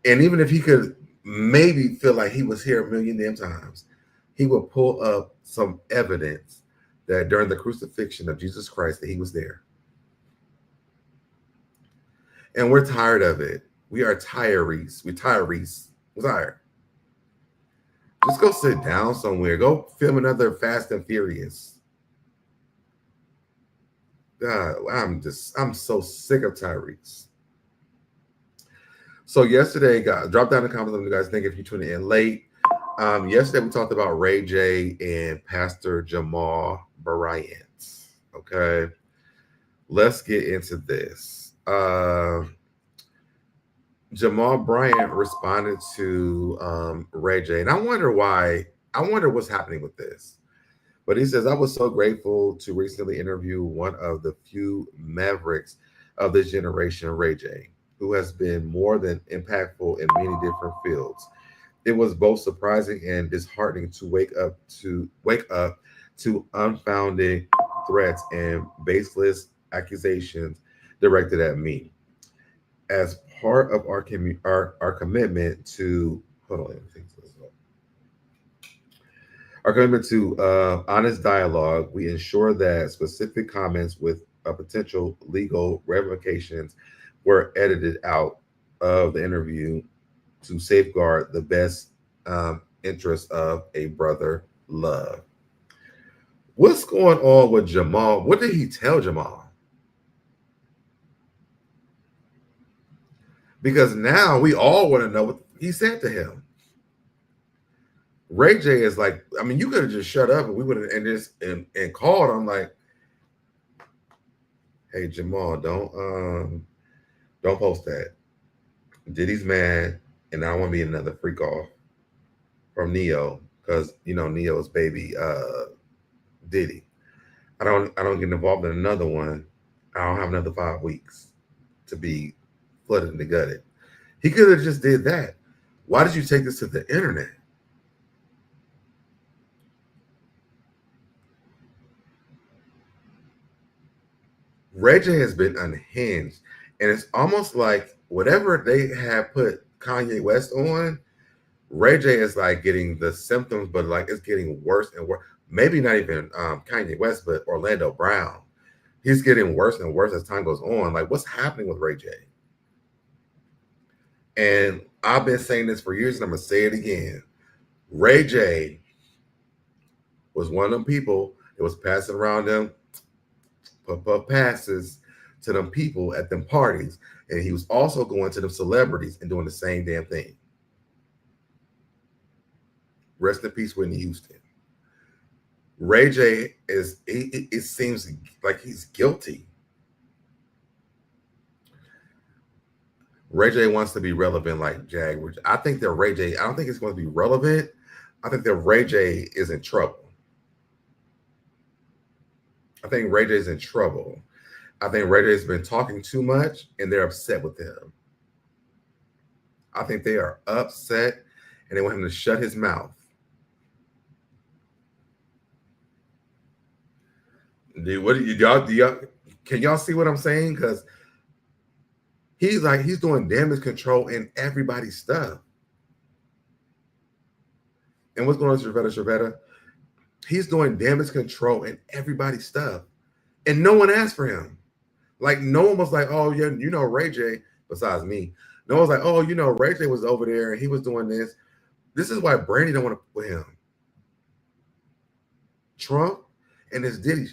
and even if he could maybe feel like he was here a million damn times, he would pull up some evidence that during the crucifixion of Jesus Christ that he was there. And we're tired of it. We are Tyrese. We're tired. Just go sit down somewhere. Go film another Fast and Furious. God, I'm so sick of Tyrese. So yesterday, guys, drop down in the comments. Let me guys think if you tuned in late. Yesterday we talked about Ray J and Pastor Jamal Bryant. Okay, let's get into this. Jamal Bryant responded to Ray J, and I wonder what's happening with this. But he says, I was so grateful to recently interview one of the few mavericks of this generation, Ray J, who has been more than impactful in many different fields. It was both surprising and disheartening to wake up to unfounded threats and baseless accusations directed at me. As part of our commitment to honest dialogue, we ensure that specific comments with potential legal ramifications were edited out of the interview to safeguard the best interest of a brother love. What's going on with Jamal? What did he tell Jamal? Because now we all want to know what he said to him. Ray J is like, I mean, you could have just shut up and we would have and called him like, hey Jamal, don't post that. Diddy's mad, and I don't want to be another freak off from Neo, because Neo's baby Diddy. I don't get involved in another one. I don't have another 5 weeks to be flooded and gutted. He could have just did that. Why did you take this to the internet? Ray J has been unhinged, and it's almost like whatever they have put Kanye West on, Ray J is like getting the symptoms, but like it's getting worse and worse. Maybe not even Kanye West, but Orlando Brown. He's getting worse and worse as time goes on. Like, what's happening with Ray J? And I've been saying this for years, and I'm gonna say it again. Ray J was one of them people that was passing around them passes to them people at them parties, and he was also going to them celebrities and doing the same damn thing. Rest in peace, Whitney Houston. Ray J it seems like he's guilty. Ray J wants to be relevant like Jag. I think that Ray J, I don't think it's going to be relevant. I think that Ray J is in trouble. I think Ray J's in trouble. I think Ray J's been talking too much, and they're upset with him. I think they are upset, and they want him to shut his mouth. Can y'all see what I'm saying? Because he's doing damage control in everybody's stuff. And what's going on with Shervetta? He's doing damage control in everybody's stuff. And no one asked for him. Like, no one was like, oh, yeah, Ray J, besides me, No one's like, oh, you know, Ray J was over there and he was doing this. This is why Brandy don't want to put him. Trump and his Diddy.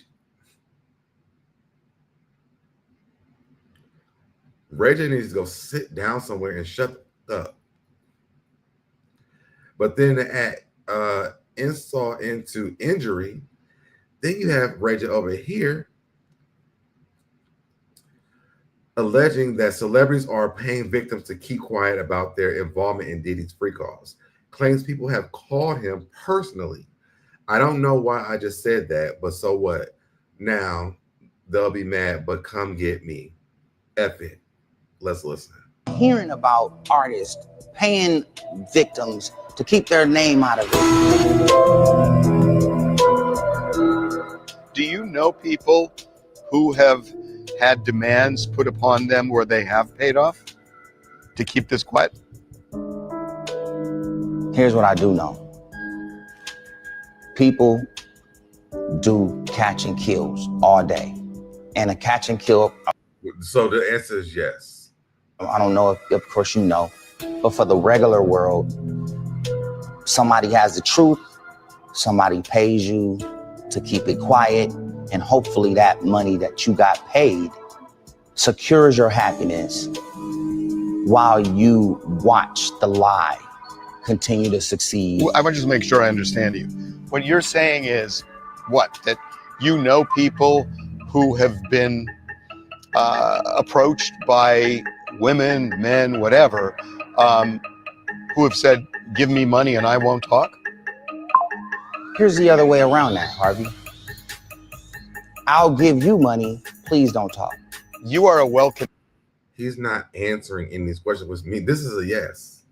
Ray J needs to go sit down somewhere and shut up. But then to add insult into injury, then you have Ray J over here alleging that celebrities are paying victims to keep quiet about their involvement in Diddy's free calls. Claims people have called him personally. I don't know why I just said that, but so what? Now they'll be mad, but come get me. F it. Let's listen. Hearing about artists paying victims to keep their name out of it. Do you know people who have had demands put upon them where they have paid off to keep this quiet? Here's what I do know. People do catch and kills all day. And a catch and kill. So the answer is yes. I don't know if, of course, you know, but for the regular world, somebody has the truth, somebody pays you to keep it quiet, and hopefully that money that you got paid secures your happiness while you watch the lie continue to succeed. I want to just make sure I understand you. What you're saying is what? That you know people who have been approached by women, men, whatever, who have said, give me money and I won't talk? Here's the other way around that, Harvey. I'll give you money, please don't talk. You are a welcome. He's not answering any of these questions with me. This is a yes.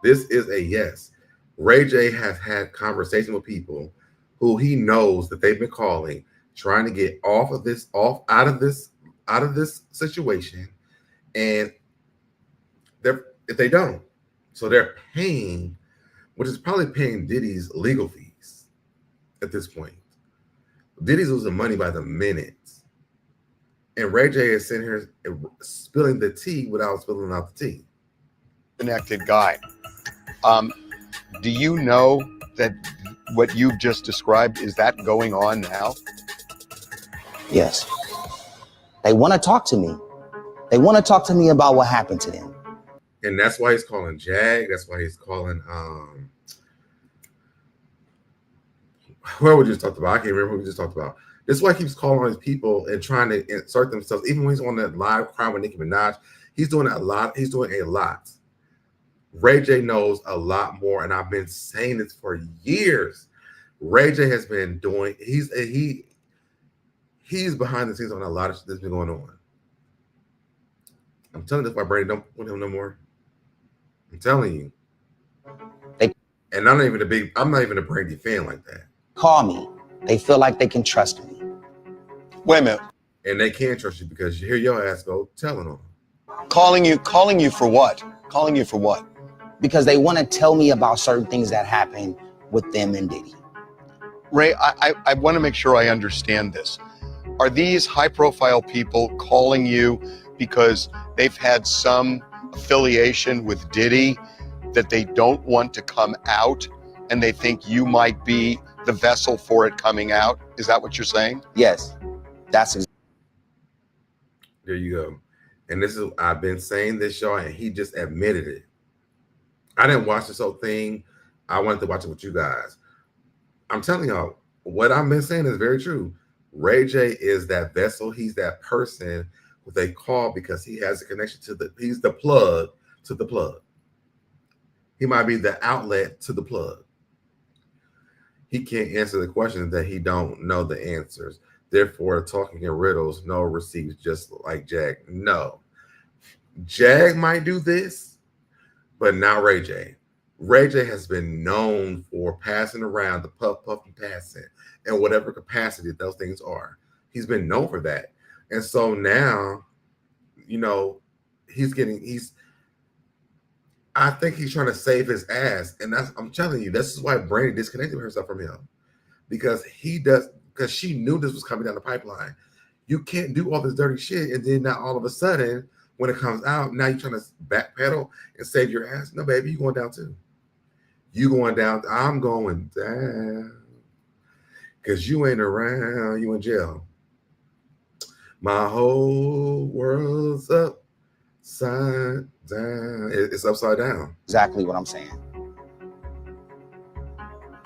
This is a yes. Ray J has had conversations with people who he knows that they've been calling, trying to get out of this situation, and if they don't, so they're paying, which is probably paying Diddy's legal fees at this point. Diddy's losing money by the minute, and Ray J is sitting here spilling the tea without spilling out the tea. Connected guy. Do you know that what you've just described, is that going on now? Yes. They want to talk to me. They want to talk to me about what happened to them. And that's why he's calling Jag. That's why he's calling whoever we just talked about. I can't remember who we just talked about. This is why he keeps calling on these people and trying to insert themselves. Even when he's on that live crime with Nicki Minaj, he's doing a lot. He's doing a lot. Ray J knows a lot more, and I've been saying this for years. Ray J has been doing. He's behind the scenes on a lot of shit that's been going on. I'm telling you, this why Brady don't put him no more. I'm telling you. And I'm not even a Brady fan like that. Call me. They feel like they can trust me. Wait a minute. And they can't trust you because you hear your ass go telling them. Calling you for what? Calling you for what? Because they want to tell me about certain things that happened with them and Diddy. Ray, I want to make sure I understand this. Are these high-profile people calling you because they've had some affiliation with Diddy that they don't want to come out, and they think you might be the vessel for it coming out? Is that what you're saying? Yes, that's there you go. And this is, I've been saying this, y'all, and he just admitted it. I didn't watch this whole thing. I wanted to watch it with you guys. I'm telling y'all, what I've been saying is very true. Ray J is that vessel. He's that person who they call because he has a connection to he's the plug to the plug. He might be the outlet to the plug. He can't answer the questions that he don't know the answers. Therefore, talking in riddles, no receipts, just like Jag. No. Jag might do this, but not Ray J. Ray J has been known for passing around the puff and passing in whatever capacity those things are. He's been known for that. And so now, you know, I think he's trying to save his ass. And I'm telling you, this is why Brandy disconnected herself from him. Because she knew this was coming down the pipeline. You can't do all this dirty shit and then now all of a sudden, when it comes out, now you're trying to backpedal and save your ass. No, baby, you going down too. You going down. I'm going down. Because you ain't around. You in jail. My whole world's upside down. It's upside down. Exactly what I'm saying.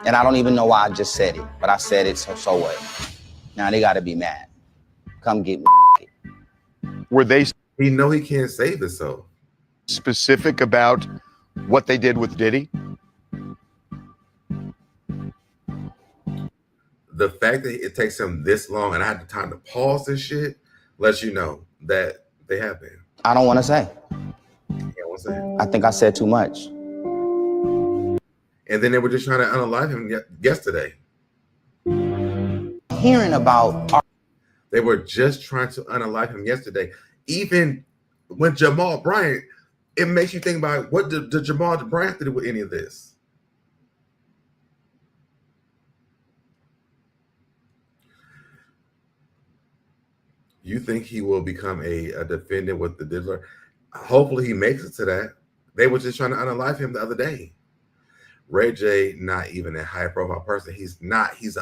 And I don't even know why I just said it, but I said it, so what? Now they got to be mad. Come get me. Were they? He know he can't save himself. Specific about what they did with Diddy? The fact that it takes him this long and I had the time to pause this shit lets you know that they have been. I don't want to say. You can't want to say. I think I said too much. And then they were just trying to unalive him yesterday. Hearing about. They were just trying to unalive him yesterday. Even when Jamal Bryant, it makes you think about what did Jamal Bryant have to do with any of this? You think he will become a defendant with the diddler? Hopefully he makes it to that. They were just trying to unalive him the other day. Ray J, not even a high profile person. He's not. He's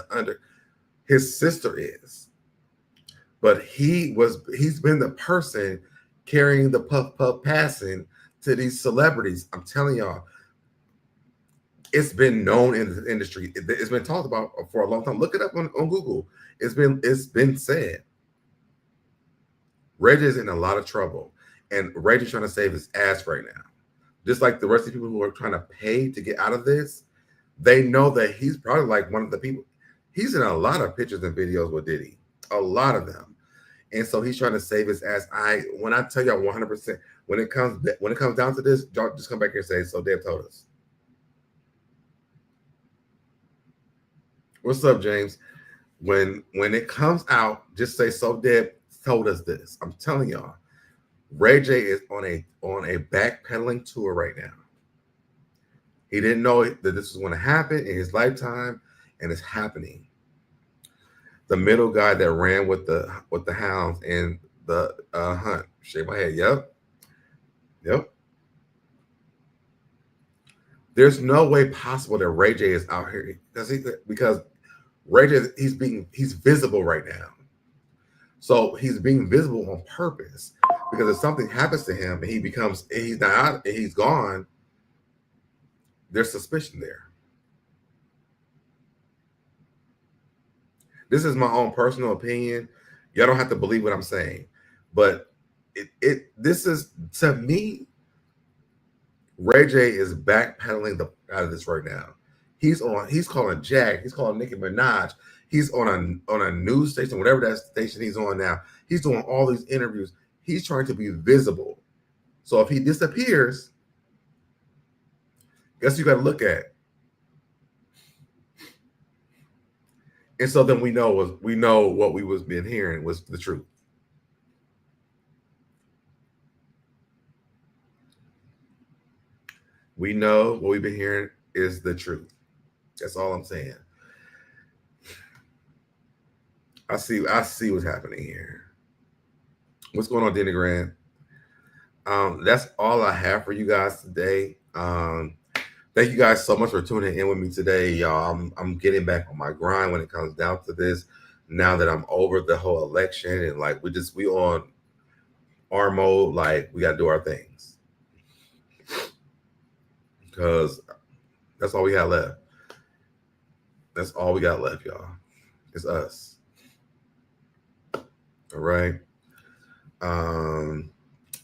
his sister is. But he's been the person carrying the puff passing to these celebrities. I'm telling y'all, it's been known in the industry. It's been talked about for a long time. Look it up on Google. It's been said. Ray J is in a lot of trouble, and Ray J is trying to save his ass right now. Just like the rest of the people who are trying to pay to get out of this, they know that he's probably like one of the people. He's in a lot of pictures and videos with Diddy, a lot of them, and so he's trying to save his ass. When I tell y'all 100%, when it comes down to this, y'all just come back here and say, "So Deb told us." What's up, James? When it comes out, just say, "So Deb told us this." I'm telling y'all, Ray J is on a backpedaling tour right now. He didn't know that this was going to happen in his lifetime, and it's happening. The middle guy that ran with the hounds in the hunt. Shake my head. Yep. There's no way possible that Ray J is out here because Ray J he's visible right now. So he's being visible on purpose because if something happens to him and he's not out and he's gone, there's suspicion there. This is my own personal opinion. Y'all don't have to believe what I'm saying, but this is, to me, Ray J is backpedaling out of this right now. He's calling Jack, he's calling Nicki Minaj. He's on a news station, whatever that station he's on now. He's doing all these interviews. He's trying to be visible. So if he disappears, guess you got to look at. And so then we know what we was been hearing was the truth. We know what we've been hearing is the truth. That's all I'm saying. I see what's happening here. What's going on, Denny Grant? That's all I have for you guys today. Thank you guys so much for tuning in with me today, y'all. I'm getting back on my grind when it comes down to this. Now that I'm over the whole election and like we on our mode, like we gotta do our things. Because that's all we got left. That's all we got left, y'all. It's us. All right. I'm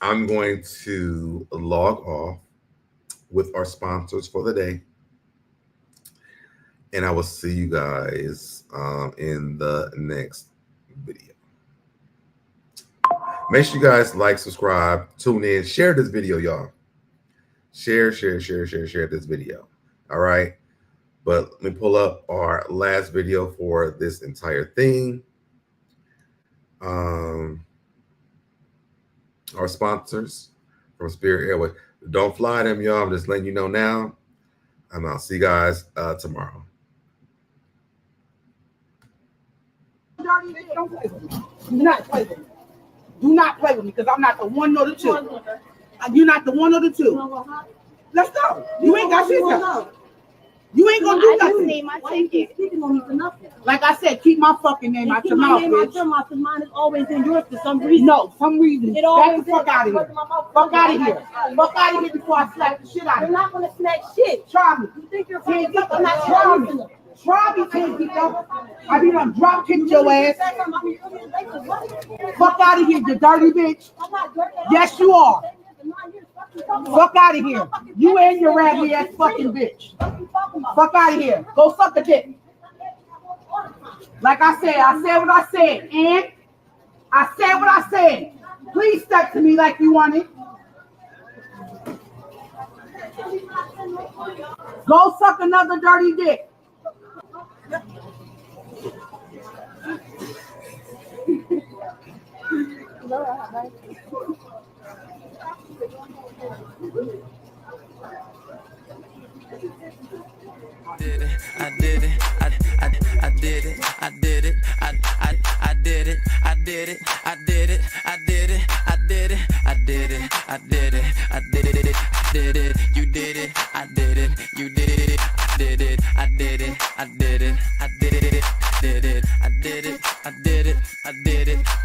going to log off with our sponsors for the day. And I will see you guys in the next video. Make sure you guys like, subscribe, tune in, share this video, y'all. Share this video. All right. But let me pull up our last video for this entire thing. Our sponsors from Spirit Airways. Don't fly them, y'all. I'm just letting you know now. I'll see you guys tomorrow. Do not play them. Do not play with me because I'm not the one nor the two. You're not the one or the two. Let's go. You ain't got shit done. You ain't gonna do nothing. Need my ticket. Like I said, keep my fucking name out your mouth, bitch. Mine is always in yours for some reason. No, some reason. It always Back the fuck out of here. Fuck out of here. Fuck out of here before I slap the shit out of you. You're not gonna snatch shit. Try me. You think you're Can't fucking I'm not trying me. Try me, can't get up. I be done drop kick your ass. Fuck out of here, you dirty bitch. Yes, you are. Fuck out of here. You and your raggedy ass fucking bitch. Fuck out of here. Go suck a dick. Like I said what I said. And I said what I said. Please step to me like you want it. Go suck another dirty dick. I did it. I did it. I did it. I did it. I did it. I did it. I did it. I did it. I did it. I did it. I did it. Did it. You did it. I did it. You did it. Did it. I did it. I did it. I did it. Did it. I did it. I did it. I did it.